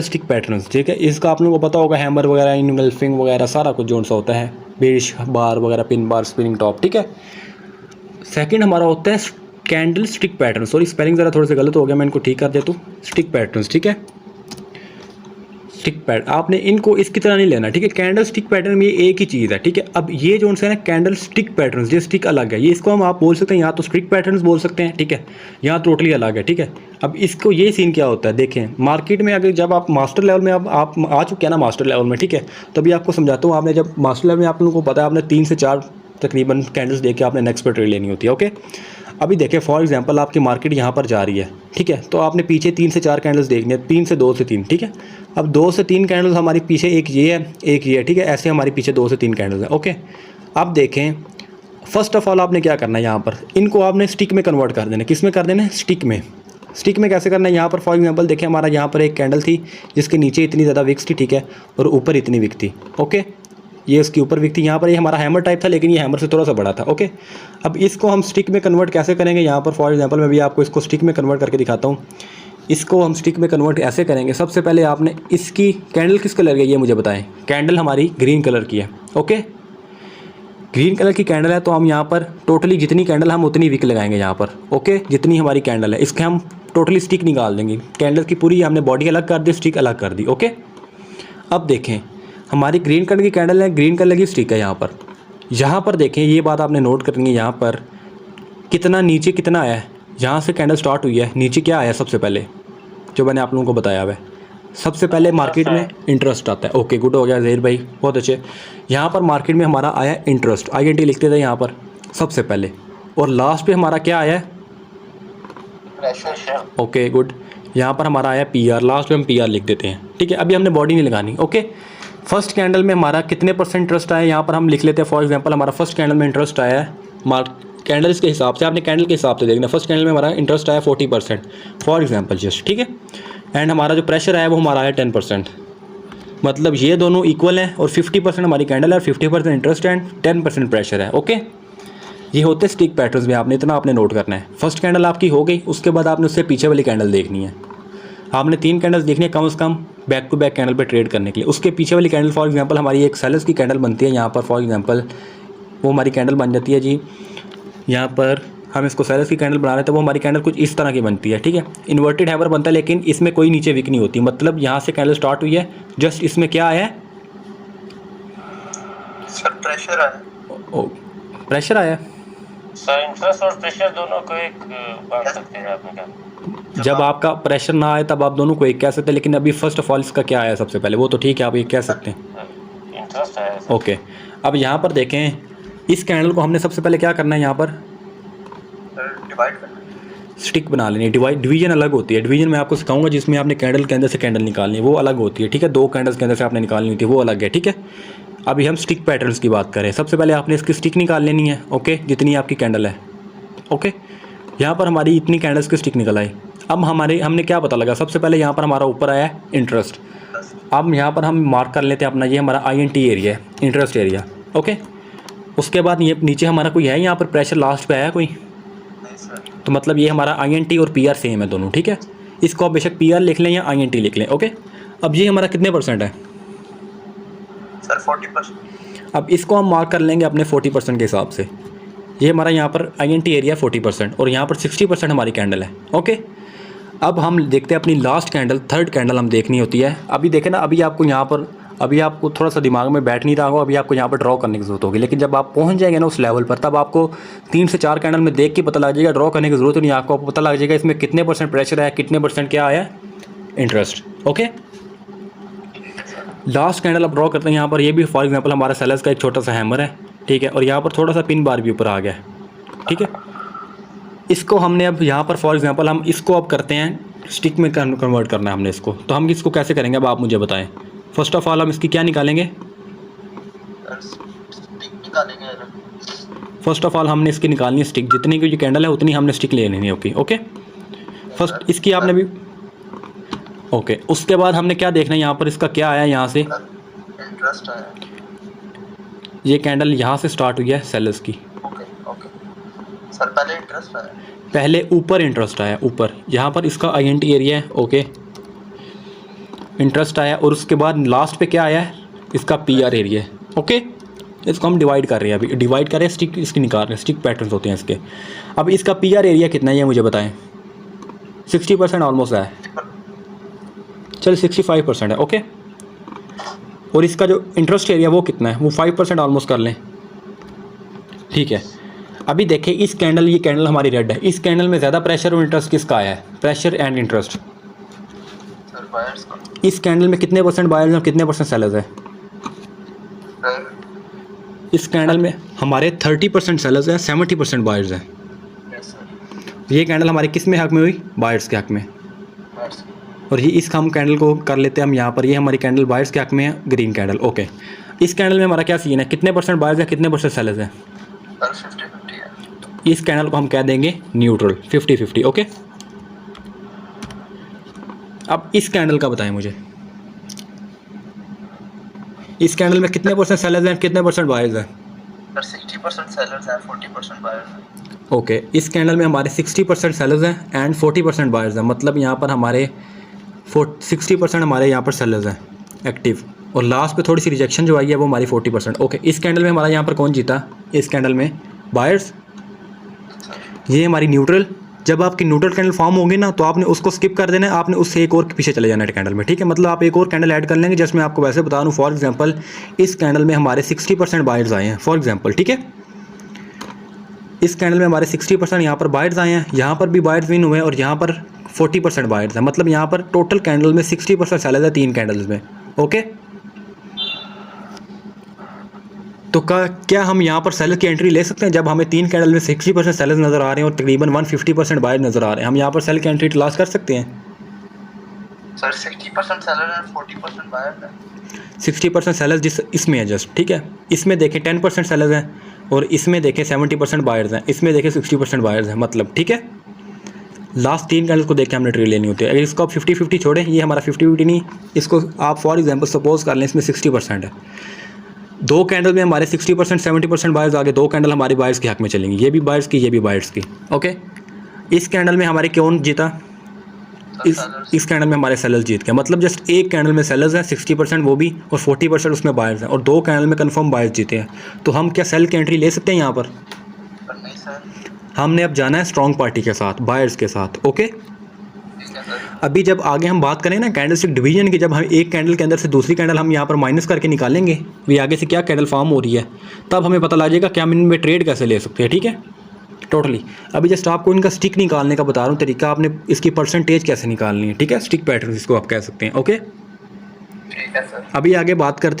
Stick patterns, ठीक है, इसका आप लोगों को पता होगा, हैमर वगैरह, इनगल्फिंग वगैरह सारा कुछ जोन सा होता है, बेस बार वगैरह, पिन बार, स्पिनिंग टॉप, ठीक है। सेकंड हमारा होता है candle stick pattern, sorry spelling ज़रा थोड़ा सा गलत हो गया, मैं इनको ठीक कर देता हूँ, स्टिक पैटर्न्स, ठीक है। स्टिक पैटर्न आपने इनको इसकी तरह नहीं लेना, ठीक है। कैंडल स्टिक पैटर्न में ये एक ही चीज़ है, ठीक है। अब ये जो है ना कैंडल स्टिक पैटर्न्स, ये स्टिक अलग है, ये इसको हम आप बोल सकते हैं, यहाँ तो स्टिक पैटर्न्स बोल सकते हैं, ठीक है, यहाँ टोटली अलग है, ठीक है। अब इसको ये सीन क्या होता है, देखें मार्केट में अगर जब आप मास्टर लेवल में अब आप आ चुके हैं ना मास्टर लेवल में, ठीक है, तभी आपको समझाता हूँ। आपने जब मास्टर लेवल में आप लोगों को पता है, आपने 3 से 4 तकरीबन कैंडल्स देके आपने नेक्स्ट पर ट्रेड लेनी होती है, ओके। अभी देखें फॉर एग्जांपल आपकी मार्केट यहाँ पर जा रही है, ठीक है, तो आपने पीछे 3 से 4 कैंडल्स देखनी है, 3 से 2 से 3, ठीक है। अब 2 से 3 कैंडल्स हमारी पीछे, एक ये है एक ये है, ठीक है, ऐसे हमारे पीछे 2 से 3 कैंडल्स हैं, ओके। अब देखें फर्स्ट ऑफ ऑल आपने क्या करना है, यहाँ पर इनको आपने स्टिक में कन्वर्ट कर देना। किस में कर देना है, स्टिक में। स्टिक में कैसे करना है, यहाँ पर फॉर एग्जांपल देखें हमारा यहाँ पर एक कैंडल थी जिसके नीचे इतनी ज़्यादा विक्स थी, ठीक है, और ऊपर इतनी विक थी, ओके, ये उसके ऊपर विक थी। यहाँ पर ये हमारा हैमर टाइप था, लेकिन ये हैमर से थोड़ा सा बड़ा था, ओके। अब इसको हम स्टिक में कन्वर्ट कैसे करेंगे, यहाँ पर फॉर एग्जांपल मैं भी आपको इसको स्टिक में कन्वर्ट करके दिखाता हूँ। इसको हम स्टिक में कन्वर्ट ऐसे करेंगे, सबसे पहले आपने इसकी कैंडल किस कलर की है ये मुझे बताएं। कैंडल हमारी ग्रीन कलर की है, ओके, ग्रीन कलर की कैंडल है, तो हम यहाँ पर टोटली जितनी कैंडल हम उतनी विक लगाएंगे यहाँ पर, ओके, जितनी हमारी कैंडल है इसके हम टोटली स्टिक निकाल देंगे। कैंडल की पूरी हमने बॉडी अलग कर दी, स्टिक अलग कर दी, ओके। अब देखें हमारी ग्रीन कलर की कैंडल है, ग्रीन कलर की स्टिक है यहाँ पर देखें, ये बात आपने नोट करनी है, यहाँ पर कितना नीचे कितना आया है, यहाँ से कैंडल स्टार्ट हुई है, नीचे क्या आया सबसे पहले जो मैंने आप लोगों को बताया हुआ है, सबसे पहले मार्केट में इंटरेस्ट आता है, ओके गुड हो गया ज़हीर भाई, बहुत अच्छे। यहाँ पर मार्केट में हमारा आया इंटरेस्ट, INT लिखते थे यहाँ पर सबसे पहले, और लास्ट पे हमारा क्या आया है, प्रेशर, ओके गुड। यहाँ पर हमारा आया PR, लास्ट में हम PR लिख देते हैं, ठीक है। अभी हमने बॉडी नहीं लगानी, ओके। फर्स्ट कैंडल में हमारा कितने परसेंट इंटरेस्ट आया, यहाँ पर हम लिख लेते हैं फॉर एग्जांपल हमारा फर्स्ट कैंडल में इंटरेस्ट आया है, कैंडल्स के हिसाब से आपने कैंडल के हिसाब से देखना, फर्स्ट कैंडल में हमारा इंटरेस्ट आया 40% फॉर एग्जांपल जस्ट, ठीक है। एंड हमारा जो प्रेशर आया वो हमारा आया 10%, मतलब ये दोनों इक्वल हैं, और 50% हमारी कैंडल है और 50% इंटरेस्ट एंड 10% प्रेशर है, ओके। ये होते हैं स्टिक पैटर्न्स में, आपने इतना आपने नोट करना है। फर्स्ट कैंडल आपकी हो गई, उसके बाद आपने उससे पीछे वाली कैंडल देखनी है, आपने 3 कैंडल्स देखनी है कम से कम बैक टू बैक कैंडल पे ट्रेड करने के लिए। उसके पीछे वाली कैंडल फॉर एग्जांपल हमारी एक सेलर्स की कैंडल बनती है, यहाँ पर फॉर एग्जांपल वो हमारी कैंडल बन जाती है जी, यहाँ पर हम इसको सेलर्स की कैंडल बना रहे थे, वो हमारी कैंडल कुछ इस तरह की बनती है, ठीक है। इन्वर्टेड हैमर बनता है, लेकिन इसमें कोई नीचे विक नहीं होती, मतलब यहाँ से कैंडल स्टार्ट हुई है, जस्ट इसमें क्या आया है सर, प्रेशर आया, प्रेशर आया सर। इंटरेस्ट और प्रेशर दोनों को एक बांध सकते हैं आपने कहा, जब आपका प्रेशर ना आए तब आप दोनों को एक कह सकते हैं, लेकिन अभी फर्स्ट ऑफ ऑल इसका क्या आया सबसे पहले, वो तो ठीक है आप एक कह सकते हैं, इंटरेस्ट आया, ओके। अब यहाँ पर देखें इस कैंडल को हमने सबसे पहले क्या करना है, यहाँ पर डिवाइड करना, स्टिक बना लेनी है। डिवीजन अलग होती है, डिवीजन मैं आपको सिखाऊंगा, जिसमें आपने कैंडल के अंदर से कैंडल निकालनी है, वो अलग होती है, ठीक है। 2 कैंडल्स के अंदर से आपने निकालनी होती है, वो अलग है, ठीक है। अभी हम स्टिक पैटर्न्स की बात करें, सबसे पहले आपने इसकी स्टिक निकाल लेनी है, ओके, जितनी आपकी कैंडल है, ओके। यहाँ पर हमारी इतनी कैंडल्स की स्टिक निकल आई। अब हमने क्या पता लगा, सबसे पहले यहाँ पर हमारा ऊपर आया है इंटरेस्ट। अब यहाँ पर हम मार्क कर लेते हैं अपना, ये हमारा INT एरिया है, इंटरेस्ट एरिया, ओके। उसके बाद ये नीचे हमारा कोई है यहाँ पर प्रेशर लास्ट पे आया कोई, तो मतलब ये हमारा INT और PR सेम है दोनों, ठीक है। इसको आप बेशक PR लिख लें या INT लिख लें, ओके। अब ये हमारा कितने % है सर, 40%। अब इसको हम मार्क कर लेंगे अपने 40% के हिसाब से। ये हमारा यहाँ पर INT एरिया 40% और यहाँ पर 60% हमारी कैंडल है, ओके। अब हम देखते हैं अपनी लास्ट कैंडल, थर्ड कैंडल हम देखनी होती है। अभी देखें ना, अभी आपको यहाँ पर, अभी आपको थोड़ा सा दिमाग में बैठ नहीं रहा होगा, अभी आपको यहाँ पर ड्रॉ करने की ज़रूरत होगी, लेकिन जब आप पहुँच जाएंगे ना उस लेवल पर, तब आपको 3 से 4 कैंडल में देख के पता लग जाएगा, ड्रॉ करने की ज़रूरत नहीं, आपको पता लग जाएगा इसमें कितने % प्रेशर है, कितने % क्या आया इंटरेस्ट, ओके। लास्ट कैंडल आप ड्रॉ करते हैं यहाँ पर, ये भी फॉर एग्जांपल हमारा सेलर्स का एक छोटा सा हैमर है, ठीक है, और यहाँ पर थोड़ा सा पिन बार भी ऊपर आ गया है, ठीक है। इसको हमने अब यहाँ पर फॉर एग्जांपल हम इसको अब करते हैं स्टिक में कन्वर्ट करना है हमने इसको, तो हम इसको कैसे करेंगे अब आप मुझे बताएं। फर्स्ट ऑफ ऑल हम इसकी क्या निकालेंगे, फर्स्ट ऑफ ऑल हमने इसकी निकालनी है स्टिक, जितनी की जो कैंडल है उतनी हमने स्टिक ले लेनी है, ओके ओके। फर्स्ट इसकी आपने भी ओके। उसके बाद हमने क्या देखना है, यहाँ पर इसका क्या आया, यहाँ से इंटरेस्ट आया, ये कैंडल यहाँ से स्टार्ट हुई है सेलर्स की, ओके ओके सर। पहले इंटरेस्ट आया, पहले ऊपर इंटरेस्ट आया ऊपर, यहाँ पर इसका INT एरिया है, ओके। इंटरेस्ट आया, और उसके बाद लास्ट पे क्या आया है, इसका पी आर एरिया। ओके, इसको हम डिवाइड कर रहे हैं, अभी डिवाइड कर रहे हैं, स्टिक इसकी निकाल रहे हैं, स्टिक पैटर्न्स होते हैं इसके। अब इसका पी आर एरिया कितना है ये मुझे बताएं। 60% ऑलमोस्ट है, चल 65% है। ओके, और इसका जो इंटरेस्ट एरिया वो कितना है, वो 5% ऑलमोस्ट कर लें, ठीक है। अभी देखें इस कैंडल, ये कैंडल हमारी रेड है, इस कैंडल में ज़्यादा प्रेशर और इंटरेस्ट किसका आया है, प्रेशर एंड इंटरेस्ट। इस कैंडल में कितने परसेंट बायर्स और कितने परसेंट सेलर्स है। इस कैंडल में हमारे 30% सेलर्स हैं, 70% बायर्स हैं। ये कैंडल हमारे किस में हक में हुई, बायर्स के हक में। और ये इस हम कैंडल को कर लेते हैं हम यहाँ पर, ये हमारी कैंडल बायर्स के हक में है, ग्रीन कैंडल। ओके, इस कैंडल में हमारा क्या सीन है, कितने परसेंट बायर्स हैं, कितने परसेंट सेलर्स हैं। इस कैंडल को हम कह देंगे न्यूट्रल, 50-50। ओके, अब इस कैंडल का बताएं मुझे, इस कैंडल में कितने परसेंट सेलर्स हैं, कितने परसेंट बायर्स हैं। 60% सेलर्स हैं, 40% बायर्स हैं। ओके, इस कैंडल में हमारे 60% सेलर्स हैं एंड 40% बायर्स हैं, मतलब यहाँ पर हमारे 60% हमारे यहाँ पर सेलर्स हैं एक्टिव, और लास्ट पे थोड़ी सी रिजेक्शन जो आई है वो हमारी 40%। ओके, इस कैंडल में हमारा यहाँ पर कौन जीता, इस कैंडल में बायर्स। ये हमारी न्यूट्रल, जब आपकी न्यूट्रल कैंडल फॉर्म होगी ना तो आपने उसको स्किप कर देना है, आपने उससे एक और पीछे चले जाना है कैंडल में, ठीक है। मतलब आप एक और कैंडल ऐड कर लेंगे, जिसमें आपको वैसे बता दूँ, फॉर एग्जांपल इस कैंडल में हमारे 60% बायर्स आए हैं, फॉर एग्जांपल, ठीक है। इस कैंडल में हमारे 60% यहाँ पर बायर्स आए हैं, यहाँ पर भी बायर्स विन हुए हैं, और यहाँ पर 40% बायर्स हैं, मतलब यहाँ पर टोटल कैंडल में 60% सेलर्स है 3 कैंडल्स में। ओके, तो क्या हम यहाँ पर सेलर की एंट्री ले सकते हैं, जब हमें 3 कैंडल में 60% सेलर्स नज़र आ रहे हैं और तकरीबन 150% बायर नज़र आ रहे हैं, हम यहाँ पर सेल की एंट्री तलाश कर सकते हैं। सर 60% सेलर है, 40% बायर है। 60% सेलर्स जिस इसमें है जस्ट, ठीक है। इसमें देखें 10% सेलर्स हैं, और इसमें देखें 70% बायर्स हैं, इसमें देखें 60% बायर्स हैं, मतलब ठीक है। लास्ट 3 कैंडल्स को देख के हमने ट्रेड लेनी होती है। अगर इसको आप 50-50 छोड़ें, ये हमारा 50-50 नहीं, इसको आप फॉर एग्जांपल सपोज कर लें इसमें 60% है, 2 कैंडल में हमारे 60% 70% बायर्स आगे, 2 कैंडल हमारी बायर्स के हक में चलेंगी, ये भी बायर्स की, ये भी बायर्स की। ओके, इस कैंडल में हमारे कौन जीता, इस कैंडल में हमारे सेलर्स जीत गए, मतलब जस्ट एक कैंडल में सेलर्स हैं 60% वो भी, और 40% उसमें बायर्स हैं, और 2 कैंडल में कंफर्म बायर्स जीते हैं। तो हम क्या सेल की एंट्री ले सकते हैं यहाँ पर? नहीं सर, हमने अब जाना है स्ट्रॉन्ग पार्टी के साथ, बायर्स के साथ। ओके, अभी जब आगे हम बात करें ना कैंडलस्टिक डिवीजन की, जब हम एक कैंडल के अंदर से दूसरी कैंडल हम यहाँ पर माइनस करके निकालेंगे, भी आगे से क्या कैंडल फॉर्म हो रही है, तब हमें पता लग जाएगा कि हम इनमें ट्रेड कैसे ले सकते हैं, ठीक है, टोटली। अभी जस्ट आपको इनका स्टिक निकालने का बता रहा हूँ तरीका, आपने इसकी परसेंटेज कैसे निकालनी है, ठीक है, स्टिक पैटर्न इसको आप कह सकते हैं। ओके, ठीक है सर। अभी आगे बात करते हैं